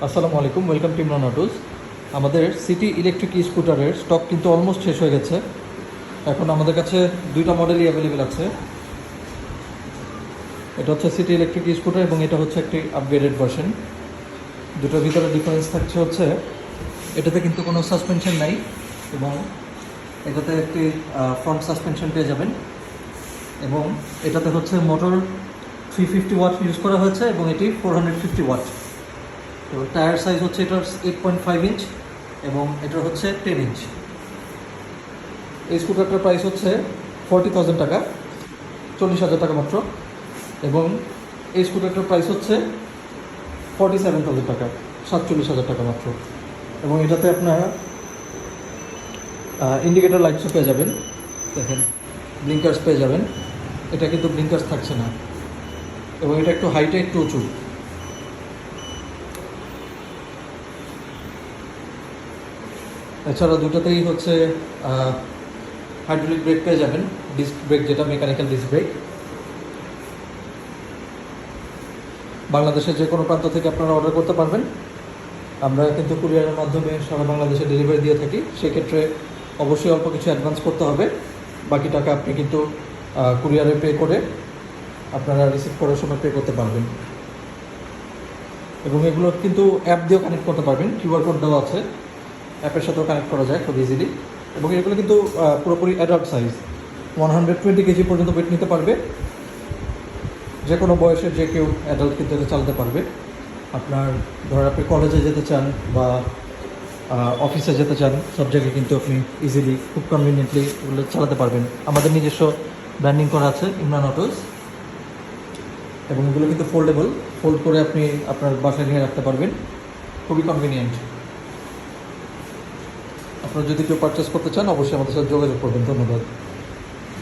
আসসালামু আলাইকুম, welcome to Imran autos. আমাদের সিটি ইলেকট্রিক স্কুটারের স্টক কিন্তু অলমোস্ট শেষ হয়ে গেছে। এখন আমাদের কাছে দুইটা মডেলই অ্যাভেলেবেল আছে। এটা হচ্ছে সিটি ইলেকট্রিক স্কুটার এবং এটা হচ্ছে একটি আপগ্রেডেড ভার্সন। দুটোর ভিতরে ডিফারেন্স থাকছে হচ্ছে এটাতে কিন্তু কোনো সাসপেনশন নাই এবং এটাতে একটি ফ্রন্ট সাসপেনশন পেয়ে যাবেন এবং এটাতে হচ্ছে মোটর 350 ওয়াট ইউজ করা হয়েছে এবং এটি 450 ওয়াট। তো টায়ার সাইজ হচ্ছে এটার 8.5 ইঞ্চ এবং এটার হচ্ছে 10 ইঞ্চ। এই স্কুটারটার প্রাইস হচ্ছে 40,000 টাকা, 40,000 টাকা মাত্র। এবং এই স্কুটারটার প্রাইস হচ্ছে 47,000 টাকা, 47,000 টাকা মাত্র। এবং এটাতে আপনারা ইন্ডিকেটর লাইটসও পেয়ে যাবেন, দেখেন ব্লিঙ্কার্স পেয়ে যাবেন। এটা কিন্তু ব্লিঙ্কার্স থাকছে না এবং এটা একটু হাইটে একটু উঁচু। এছাড়া দুটোতেই হচ্ছে হাইড্রোলিক ব্রেক পেয়ে যাবেন, ডিস্ক ব্রেক যেটা মেকানিক্যাল ডিস্ক ব্রেক। বাংলাদেশের যে কোনো প্রান্ত থেকে আপনারা অর্ডার করতে পারবেন। আমরা কিন্তু কুরিয়ারের মাধ্যমে সারা বাংলাদেশে ডেলিভারি দিয়ে থাকি। সেক্ষেত্রে অবশ্যই অল্প কিছু অ্যাডভান্স করতে হবে, বাকি টাকা আপনি কিন্তু কুরিয়ারে পে করে আপনারা রিসিভ করার সময় পে করতে পারবেন। এবং এগুলো কিন্তু অ্যাপ দিয়েও কানেক্ট করতে পারবেন, কিউআর কোড দেওয়া আছে, অ্যাপের সাথেও কানেক্ট করা যায় খুব ইজিলি। এবং এগুলো কিন্তু পুরোপুরি অ্যাডাল্ট সাইজ, 120 কেজি পর্যন্ত ওয়েট নিতে পারবে। যে কোনো বয়সের যে কেউ অ্যাডাল্ট কিন্তু এটা চালাতে পারবে। আপনার ধর আপনি কলেজে যেতে চান বা অফিসে যেতে চান, সব জায়গায় কিন্তু আপনি ইজিলি খুব কনভিনিয়েন্টলি এগুলো চালাতে পারবেন। আমাদের নিজস্ব ব্র্যান্ডিং করা আছে ইমরান অটোস। এবং এগুলো কিন্তু ফোল্ড করে আপনি আপনার বাসায় নিয়ে রাখতে পারবেন, খুবই কনভিনিয়েন্ট। আপনারা যদি কেউ পারচেস করতে চান অবশ্যই আমাদের সাথে যোগাযোগ করবেন। ধন্যবাদ।